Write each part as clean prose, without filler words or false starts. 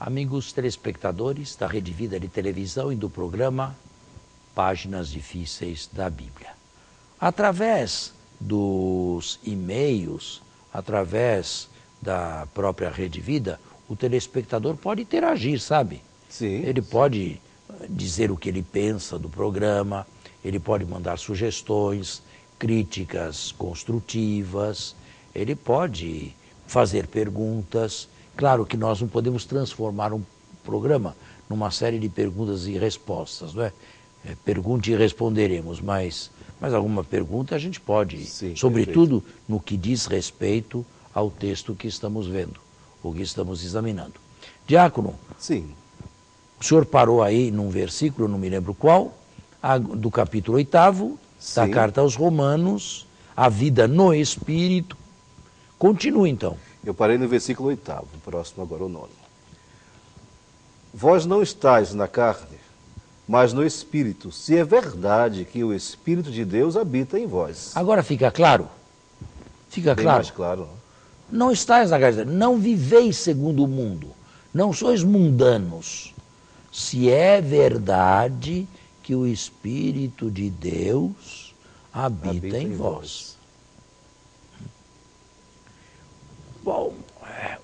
Amigos telespectadores da Rede Vida de Televisão e do programa Páginas Difíceis da Bíblia. Através dos e-mails, através da própria Rede Vida, o telespectador pode interagir, sabe? Sim. Ele pode dizer o que ele pensa do programa, ele pode mandar sugestões, críticas construtivas, ele pode fazer perguntas. Claro que nós não podemos transformar um programa numa série de perguntas e respostas, não é? Pergunte e responderemos, mas alguma pergunta a gente pode, sim, sobretudo perfeito, no que diz respeito ao texto que estamos vendo, ou que estamos examinando. Diácono, sim, o senhor parou aí num versículo, não me lembro qual, do capítulo 8º, da carta aos Romanos, a vida no Espírito. Continua então. Eu parei no versículo 8º, próximo agora o 9. Vós não estáis na carne, mas no Espírito, se é verdade que o Espírito de Deus habita em vós. Agora fica claro? Fica Bem claro? mais claro. Não estáis na carne, não viveis segundo o mundo, não sois mundanos. Se é verdade que o Espírito de Deus habita em vós. Bom,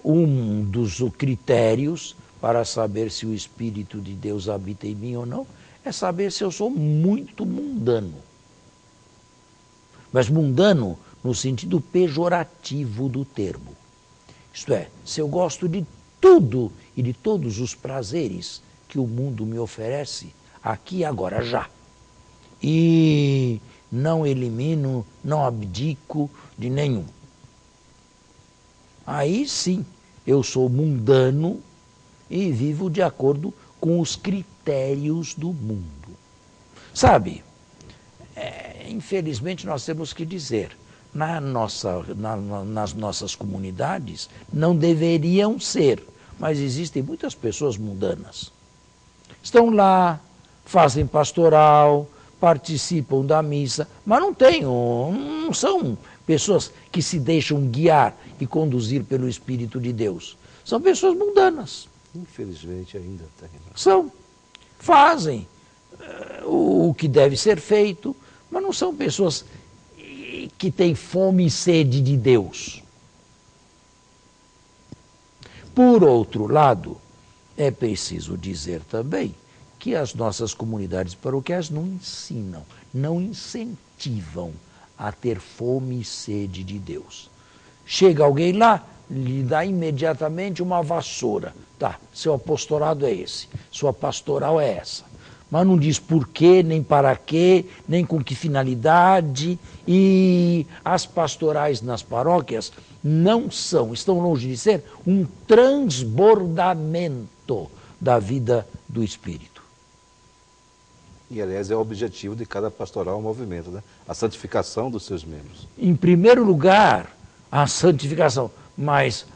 um dos critérios para saber se o Espírito de Deus habita em mim ou não é saber se eu sou muito mundano. Mas mundano no sentido pejorativo do termo. Isto é, se eu gosto de tudo e de todos os prazeres que o mundo me oferece, aqui e agora já. E não elimino, não abdico de nenhum. Aí sim, eu sou mundano e vivo de acordo com os critérios do mundo. Sabe, infelizmente nós temos que dizer, nas nossas comunidades não deveriam ser, mas existem muitas pessoas mundanas. Estão lá, fazem pastoral, participam da missa, mas não são pessoas que se deixam guiar e conduzir pelo Espírito de Deus. São pessoas mundanas. Infelizmente ainda tem. São. Fazem o que deve ser feito, mas não são pessoas que têm fome e sede de Deus. Por outro lado, é preciso dizer também que as nossas comunidades paroquiais não ensinam, não incentivam a ter fome e sede de Deus. Chega alguém lá, lhe dá imediatamente uma vassoura. Tá, seu apostolado é esse, sua pastoral é essa. Mas não diz por quê, nem para quê, nem com que finalidade. E as pastorais nas paróquias estão longe de ser um transbordamento da vida do Espírito. E, aliás, é o objetivo de cada pastoral ou movimento, né? A santificação dos seus membros. Em primeiro lugar, a santificação, mas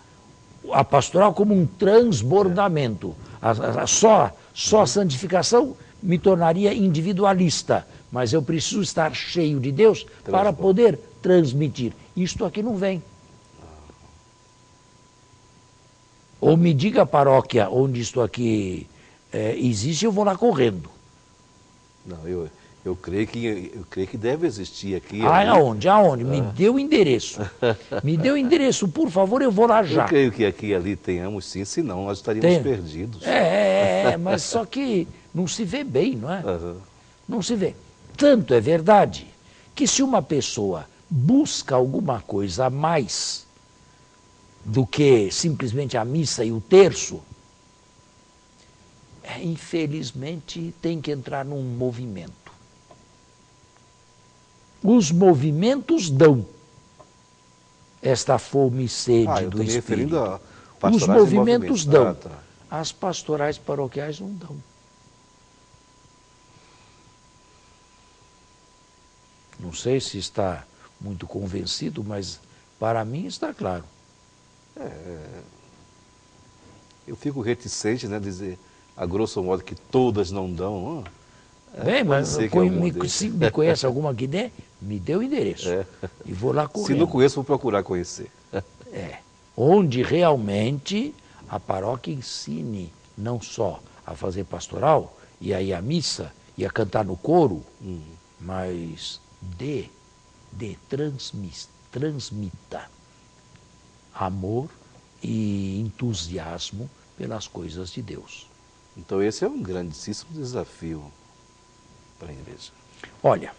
a pastoral como um transbordamento. Só a santificação me tornaria individualista, mas eu preciso estar cheio de Deus para poder transmitir. Isto aqui não vem. Ou me diga a paróquia onde isto aqui existe, eu vou lá correndo. Não, eu creio que deve existir aqui. Aonde? Me dê o endereço. Me dê o endereço, por favor, eu vou lá já. Eu creio que aqui e ali tenhamos sim, senão nós estaríamos perdidos. Mas só que não se vê bem, não é? Não se vê. Tanto é verdade que se uma pessoa busca alguma coisa a mais do que simplesmente a missa e o terço, infelizmente tem que entrar num movimento. Os movimentos dão esta fome e sede do Espírito. Os movimentos dão. As pastorais paroquiais não dão. Não sei se está muito convencido, mas para mim está claro. Eu fico reticente, né, dizer, a grosso modo, que todas não dão. Bem, mas se me conhece alguma que dê, me dê o endereço. E vou lá correndo. Se não conheço, vou procurar conhecer. Onde realmente a paróquia ensine não só a fazer pastoral, e a ir à missa, e a cantar no coro, mas transmita amor e entusiasmo pelas coisas de Deus. Então esse é um grandíssimo desafio para a igreja. Olha,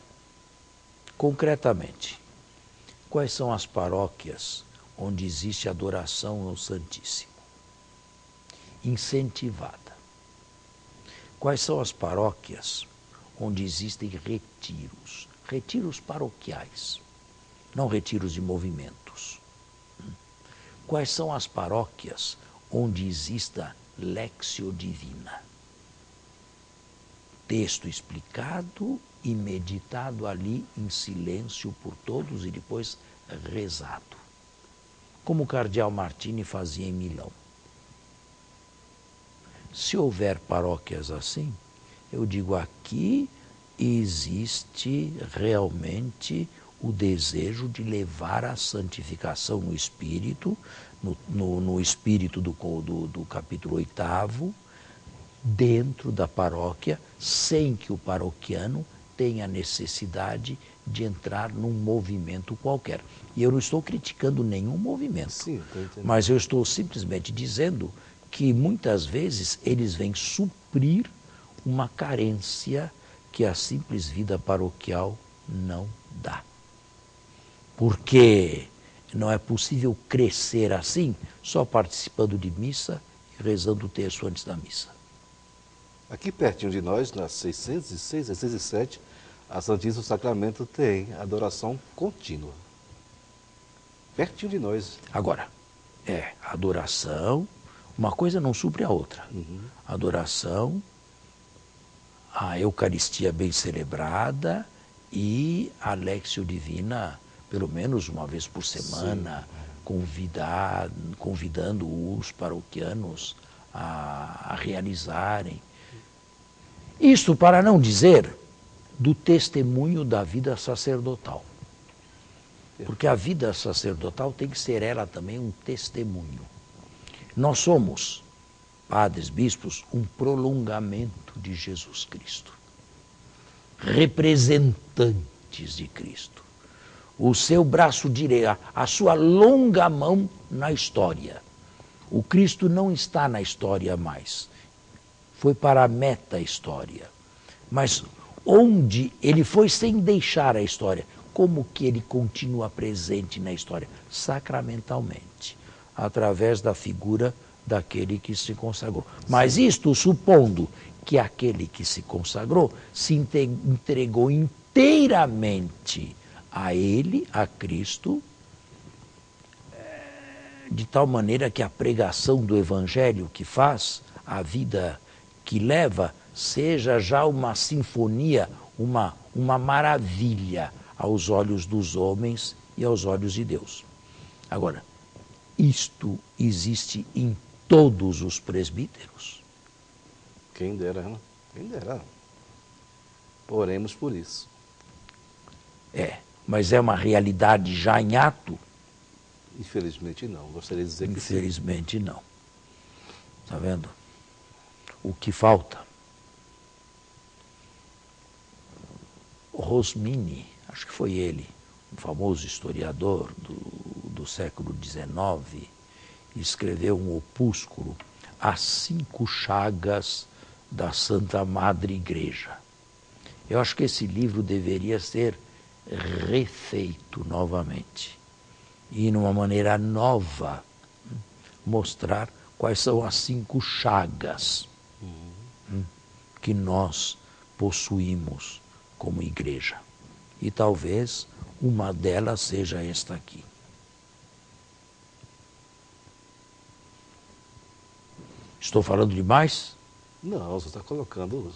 concretamente, quais são as paróquias onde existe adoração ao Santíssimo? Incentivada. Quais são as paróquias onde existem retiros? Retiros paroquiais, não retiros de movimentos. Quais são as paróquias onde exista Lectio Divina? Texto explicado e meditado ali em silêncio por todos e depois rezado. Como o cardeal Martini fazia em Milão. Se houver paróquias assim, eu digo, aqui existe realmente o desejo de levar a santificação no espírito, no espírito do capítulo 8º, dentro da paróquia, sem que o paroquiano tenha necessidade de entrar num movimento qualquer. E eu não estou criticando nenhum movimento, Sim, mas eu estou simplesmente dizendo que muitas vezes eles vêm suprir uma carência que a simples vida paroquial não dá. Porque não é possível crescer assim só participando de missa e rezando o terço antes da missa. Aqui pertinho de nós, nas 606, 607, a Santíssimo Sacramento tem adoração contínua. Pertinho de nós. Agora, adoração, uma coisa não supre a outra. Adoração, a Eucaristia bem celebrada e a Lectio Divina, pelo menos uma vez por semana, convidando os paroquianos a realizarem. Isto para não dizer do testemunho da vida sacerdotal. Porque a vida sacerdotal tem que ser ela também um testemunho. Nós somos, padres, bispos, um prolongamento de Jesus Cristo. Representantes de Cristo. O seu braço direito, a sua longa mão na história. O Cristo não está na história mais. Foi para a meta-história. Mas onde ele foi sem deixar a história, como que ele continua presente na história? Sacramentalmente, através da figura daquele que se consagrou. Mas isto supondo que aquele que se consagrou se entregou inteiramente a ele, a Cristo, de tal maneira que a pregação do Evangelho que faz, a vida que leva, seja já uma sinfonia, uma maravilha aos olhos dos homens e aos olhos de Deus. Agora, isto existe em todos os presbíteros? Quem dera, né? Quem dera. Oremos por isso. Mas é uma realidade já em ato? Infelizmente não, gostaria de dizer que sim. Infelizmente não. Está vendo? O que falta? Rosmini, acho que foi ele, um famoso historiador do século XIX, escreveu um opúsculo, As 5 Chagas da Santa Madre Igreja. Eu acho que esse livro deveria ser refeito novamente e, numa maneira nova, mostrar quais são as 5 chagas que nós possuímos como igreja. E talvez uma delas seja esta aqui. Estou falando demais? Não, você está colocando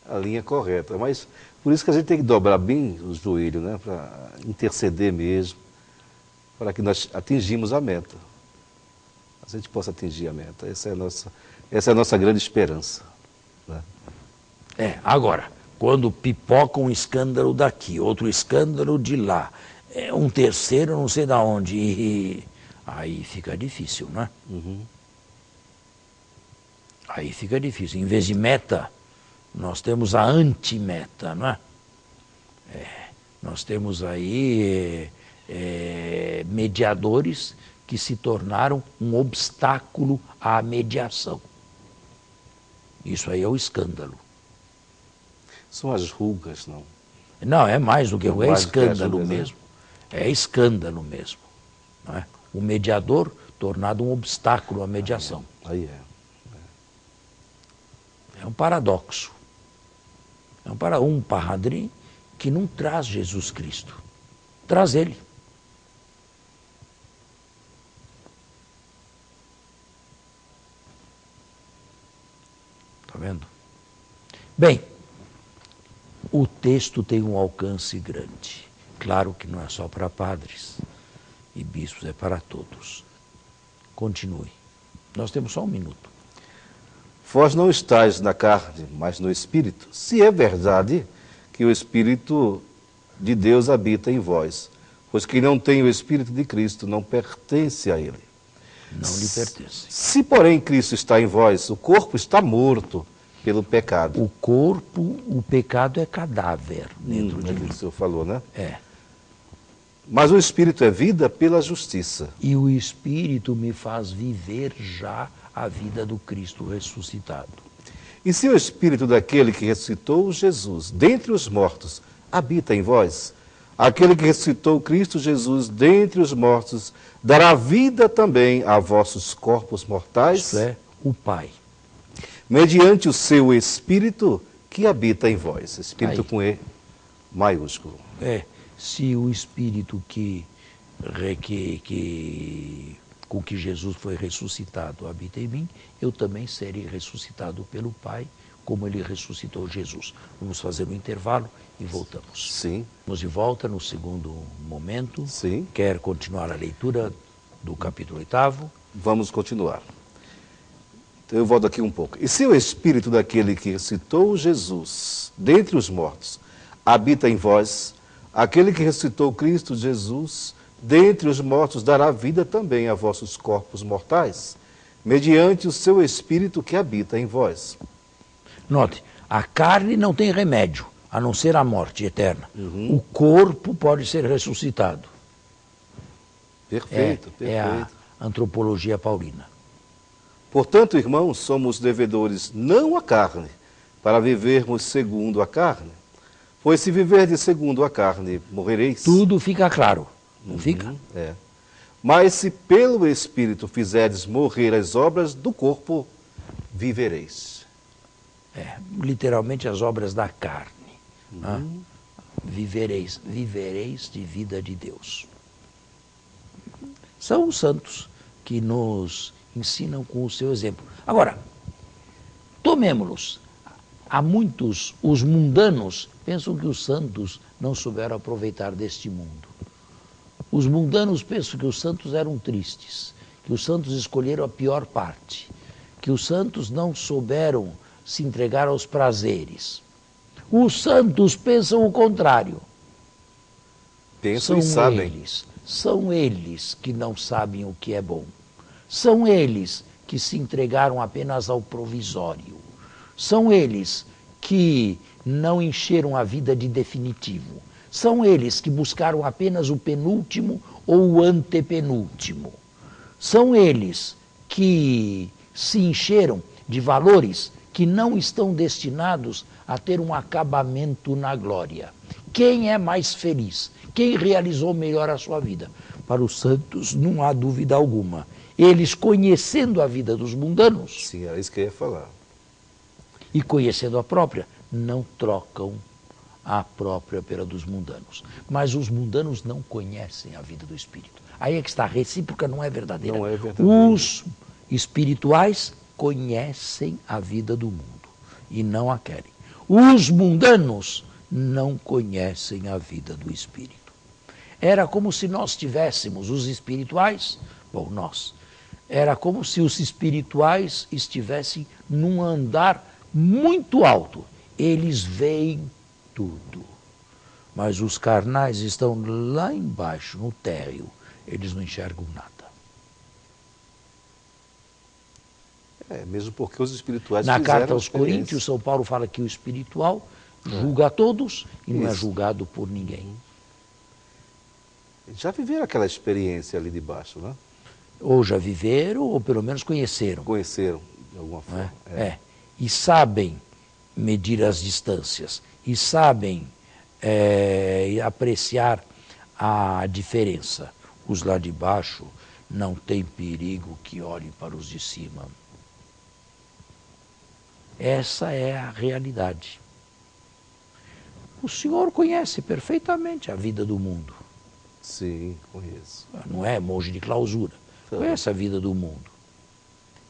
a linha correta. Mas por isso que a gente tem que dobrar bem os joelhos, né? Para interceder mesmo, para que nós atingimos a meta. A gente possa atingir a meta. Essa é a nossa grande esperança. Né? Agora, quando pipoca um escândalo daqui, outro escândalo de lá, um terceiro não sei de onde, aí fica difícil, não é? Aí fica difícil. Em vez de meta, nós temos a antimeta, não é? Nós temos aí mediadores que se tornaram um obstáculo à mediação. Isso aí é o escândalo. São as rugas, não? Não, é mais do que ruga, é Mais do que as escândalo rugas, né? mesmo. É escândalo mesmo. Não é? O mediador tornado um obstáculo à mediação. Aí é. É um paradoxo. É um padre que não traz Jesus Cristo. Traz ele. Está vendo? Bem, o texto tem um alcance grande. Claro que não é só para padres e bispos, é para todos. Continue. Nós temos só um minuto. Vós não estáis na carne, mas no Espírito, se é verdade que o Espírito de Deus habita em vós. Pois quem não tem o Espírito de Cristo não pertence a ele. Não lhe pertence. Se, porém, Cristo está em vós, o corpo está morto pelo pecado. O corpo, o pecado é cadáver dentro de É que mim. o senhor falou, né? É. Mas o Espírito é vida pela justiça. E o Espírito me faz viver já a vida do Cristo ressuscitado. E se o Espírito daquele que ressuscitou Jesus dentre os mortos habita em vós, aquele que ressuscitou Cristo Jesus dentre os mortos dará vida também a vossos corpos mortais, Isso é o Pai. mediante o seu Espírito que habita em vós. Espírito Aí. com E maiúsculo. Se o Espírito com que Jesus foi ressuscitado habita em mim, eu também serei ressuscitado pelo Pai, como ele ressuscitou Jesus. Vamos fazer um intervalo e voltamos. Sim, Vamos de volta no segundo momento. sim. Quer continuar a leitura do capítulo 8º? Vamos continuar. Então eu volto aqui um pouco. E se o Espírito daquele que ressuscitou Jesus dentre os mortos habita em vós, aquele que ressuscitou Cristo Jesus dentre os mortos dará vida também a vossos corpos mortais, mediante o seu Espírito que habita em vós. Note, a carne não tem remédio, a não ser a morte eterna. O corpo pode ser ressuscitado. Perfeito, perfeito. É a antropologia paulina. Portanto, irmãos, somos devedores não à carne, para vivermos segundo a carne. Pois se viverdes segundo a carne, morrereis. Tudo fica claro, não fica? É. Mas se pelo Espírito fizerdes morrer as obras do corpo, vivereis. Literalmente as obras da carne. Vivereis de vida de Deus. São os santos que nos ensinam com o seu exemplo. Agora, tomemos-los. Há muitos, os mundanos, pensam que os santos não souberam aproveitar deste mundo. Os mundanos pensam que os santos eram tristes, que os santos escolheram a pior parte, que os santos não souberam se entregar aos prazeres. Os santos pensam o contrário. Pensam e sabem. São eles que não sabem o que é bom. São eles que se entregaram apenas ao provisório. São eles que não encheram a vida de definitivo. São eles que buscaram apenas o penúltimo ou o antepenúltimo. São eles que se encheram de valores que não estão destinados a ter um acabamento na glória. Quem é mais feliz? Quem realizou melhor a sua vida? Para os santos, não há dúvida alguma. Eles, conhecendo a vida dos mundanos, Sim, era isso que eu ia falar. e conhecendo a própria, não trocam a própria pela dos mundanos. Mas os mundanos não conhecem a vida do Espírito. Aí é que está, a recíproca não é verdadeira. Não é verdadeira. Os espirituais conhecem a vida do mundo e não a querem. Os mundanos não conhecem a vida do Espírito. Era como se nós tivéssemos os espirituais, era como se os espirituais estivessem num andar muito alto. Eles veem tudo. Mas os carnais estão lá embaixo, no térreo. Eles não enxergam nada. Mesmo porque os espirituais Na fizeram carta aos experiência. Coríntios, São Paulo fala que o espiritual julga a todos e não é Isso. julgado por ninguém. Já viveram aquela experiência ali de baixo, né? Ou já viveram, ou pelo menos conheceram. Conheceram de alguma Não é? forma. E sabem medir as distâncias, e sabem apreciar a diferença. Os lá de baixo não tem perigo que olhem para os de cima. Essa é a realidade. O senhor conhece perfeitamente a vida do mundo. Sim, conheço. Não é monge de clausura. Conhece a vida do mundo.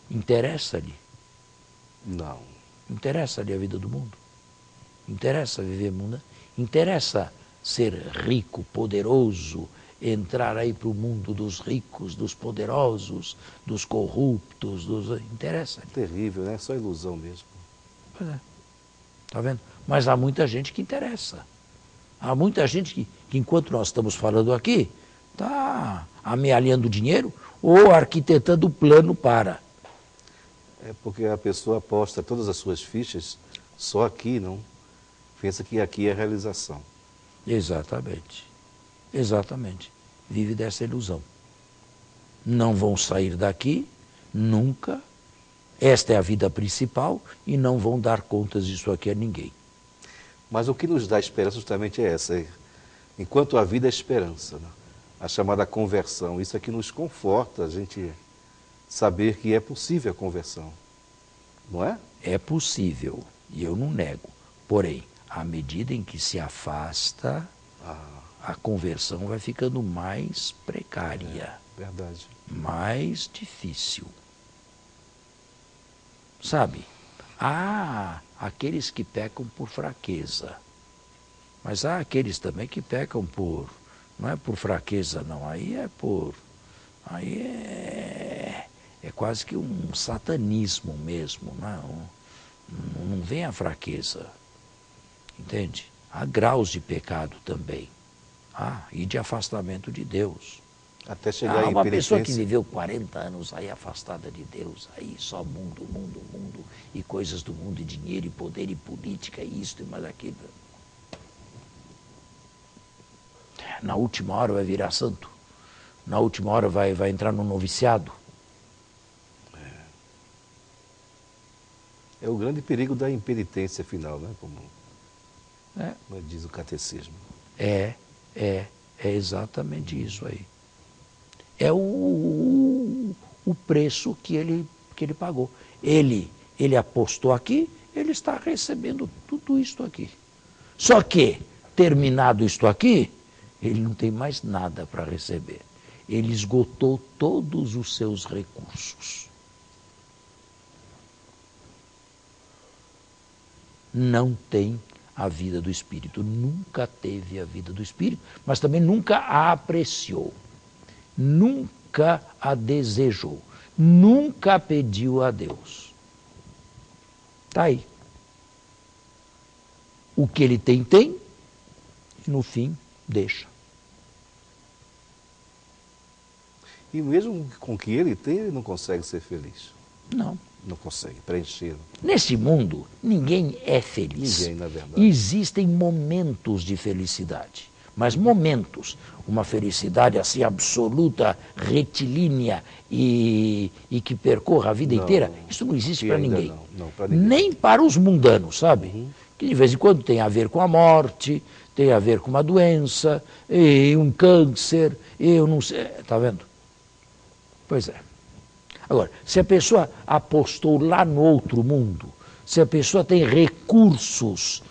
Interessa-lhe? Não. Interessa-lhe a vida do mundo? Interessa viver mundo? Interessa ser rico, poderoso, entrar aí para o mundo dos ricos, dos poderosos, dos corruptos, interessa-lhe. Terrível, né? Só ilusão mesmo. Pois é. Está vendo? Mas há muita gente que interessa. Há muita gente que enquanto nós estamos falando aqui, está amealhando dinheiro ou arquitetando o plano para. É porque a pessoa aposta todas as suas fichas só aqui, não? Pensa que aqui é a realização. Exatamente. Exatamente. Vive dessa ilusão. Não vão sair daqui, nunca. Esta é a vida principal e não vão dar contas disso aqui a ninguém. Mas o que nos dá esperança justamente é essa. Enquanto a vida é esperança, né? A chamada conversão. Isso é que nos conforta, a gente saber que é possível a conversão. Não é? É possível, e eu não nego. Porém, à medida em que se afasta, a conversão vai ficando mais precária. Verdade. Mais difícil. Sabe, há aqueles que pecam por fraqueza, mas há aqueles também que pecam por, não é por fraqueza não, aí é quase que um satanismo mesmo, não vem a fraqueza, entende? Há graus de pecado também, e de afastamento de Deus. Até chegar em Uma pessoa que penitência. viveu 40 anos aí afastada de Deus, aí só mundo, mundo, mundo, e coisas do mundo, e dinheiro, e poder, e política, e isso, e mais aquilo. Na última hora vai virar santo. Na última hora vai entrar no noviciado. É o grande perigo da impenitência final, né? Como diz o catecismo. É exatamente isso aí. É o preço que ele pagou. Ele apostou aqui, ele está recebendo tudo isto aqui. Só que, terminado isto aqui, ele não tem mais nada para receber. Ele esgotou todos os seus recursos. Não tem a vida do Espírito. Nunca teve a vida do Espírito, mas também nunca a apreciou. Nunca a desejou, nunca pediu a Deus. Está aí. O que ele tem, e no fim, deixa. E mesmo com o que ele tem, ele não consegue ser feliz. Não. Não consegue preencher. Nesse mundo, ninguém é feliz. Ninguém, na verdade. Existem momentos de felicidade, mas momentos. Uma felicidade assim absoluta, retilínea e que percorra a vida inteira, isso não existe para ninguém. Não, para ninguém. Nem para os mundanos, sabe? Que de vez em quando tem a ver com a morte, tem a ver com uma doença, e um câncer, eu não sei, está vendo? Pois é. Agora, se a pessoa apostou lá no outro mundo, se a pessoa tem recursos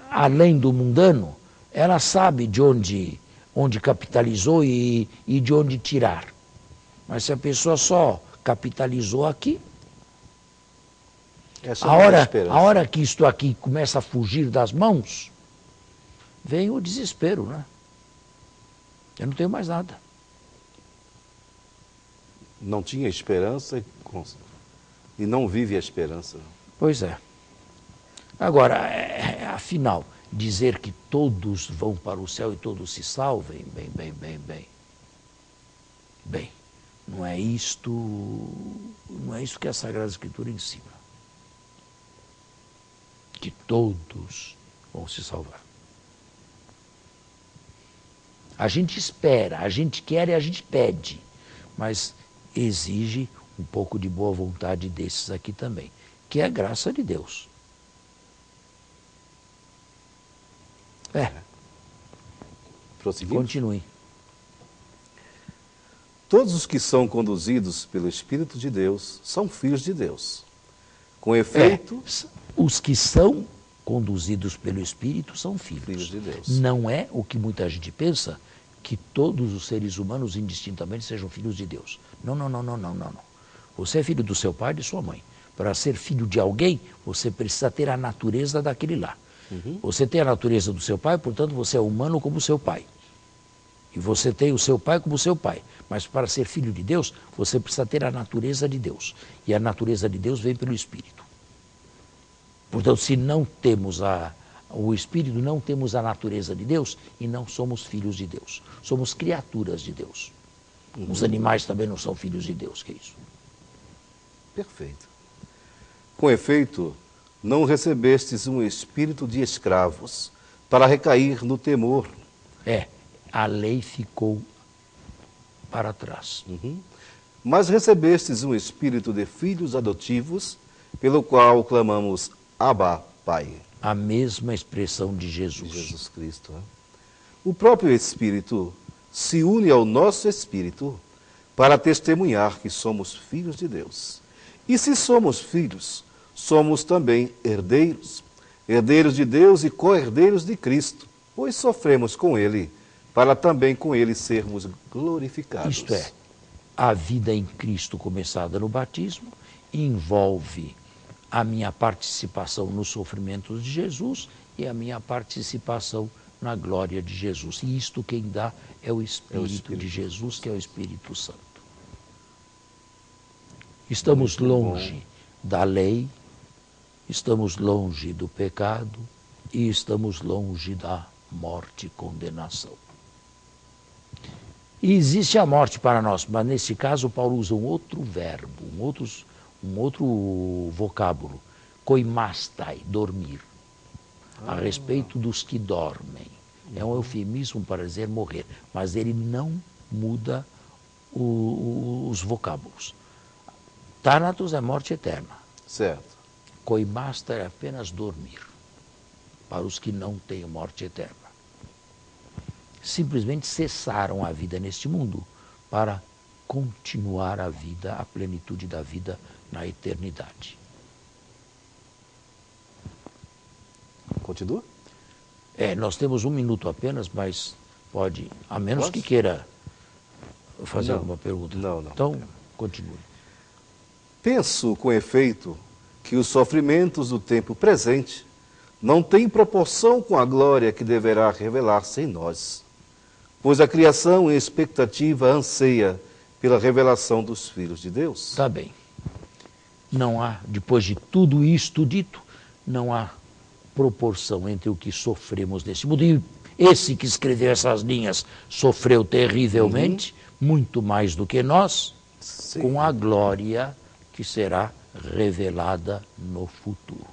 além do mundano, ela sabe de onde capitalizou e de onde tirar. Mas se a pessoa só capitalizou aqui, a hora que isto aqui começa a fugir das mãos, vem o desespero, né? Eu não tenho mais nada. Não tinha esperança e não vive a esperança. Pois é. Agora, afinal, dizer que todos vão para o céu e todos se salvem, bem, Não é isto que a Sagrada Escritura ensina. Que todos vão se salvar. A gente espera, a gente quer e a gente pede, mas exige um pouco de boa vontade desses aqui também, que é a graça de Deus. Prosseguimos? Continue. Todos os que são conduzidos pelo Espírito de Deus são filhos de Deus. Com efeito, Os que são conduzidos pelo Espírito são filhos. de Deus. Não é o que muita gente pensa, que todos os seres humanos indistintamente sejam filhos de Deus. Não. Você é filho do seu pai e de sua mãe. Para ser filho de alguém, você precisa ter a natureza daquele lá. Você tem a natureza do seu pai, portanto você é humano como seu pai. E você tem o seu pai como seu pai. Mas para ser filho de Deus, você precisa ter a natureza de Deus. E a natureza de Deus vem pelo Espírito. Portanto, se não temos o Espírito, não temos a natureza de Deus e não somos filhos de Deus. Somos criaturas de Deus. Os animais também não são filhos de Deus, que é isso? Perfeito. Com efeito, não recebestes um espírito de escravos para recair no temor. A lei ficou para trás. Mas recebestes um espírito de filhos adotivos, pelo qual clamamos Abba, Pai. A mesma expressão de Jesus. Jesus Cristo. O próprio Espírito se une ao nosso espírito para testemunhar que somos filhos de Deus. E se somos filhos, somos também herdeiros, herdeiros de Deus e co-herdeiros de Cristo, pois sofremos com Ele, para também com Ele sermos glorificados. Isto é, a vida em Cristo começada no batismo envolve a minha participação nos sofrimentos de Jesus e a minha participação na glória de Jesus. E isto quem dá é o Espírito de Jesus, que é o Espírito Santo. Estamos longe da lei, estamos longe do pecado e estamos longe da morte e condenação. E existe a morte para nós, mas nesse caso Paulo usa um outro verbo, um outro vocábulo, koimastai, dormir, a respeito dos que dormem. É um eufemismo para dizer morrer, mas ele não muda os vocábulos. Thanatos é morte eterna. Certo. Koimasta é apenas dormir, para os que não têm morte eterna. Simplesmente cessaram a vida neste mundo para continuar a vida, a plenitude da vida na eternidade. Continua? Nós temos 1 minuto apenas, mas pode, a menos que queira fazer alguma pergunta. Não. Então, continue. Penso, com efeito, que os sofrimentos do tempo presente não têm proporção com a glória que deverá revelar-se em nós, pois a criação em expectativa anseia pela revelação dos filhos de Deus. Está bem. Não há, depois de tudo isto dito, não há proporção entre o que sofremos nesse mundo. E esse que escreveu essas linhas sofreu terrivelmente, muito mais do que nós, com a glória que será revelada no futuro.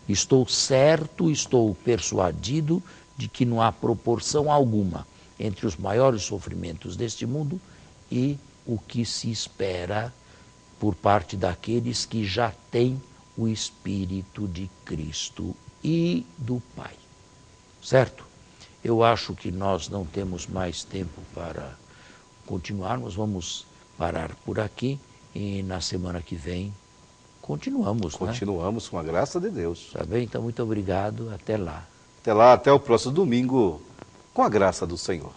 Estou certo, estou persuadido de que não há proporção alguma entre os maiores sofrimentos deste mundo e o que se espera por parte daqueles que já têm o Espírito de Cristo e do Pai. Certo? Eu acho que nós não temos mais tempo para continuarmos, vamos parar por aqui e na semana que vem continuamos, Continuamos com a graça de Deus. Tá bem? Então, muito obrigado. Até lá. Até lá, até o próximo domingo, com a graça do Senhor.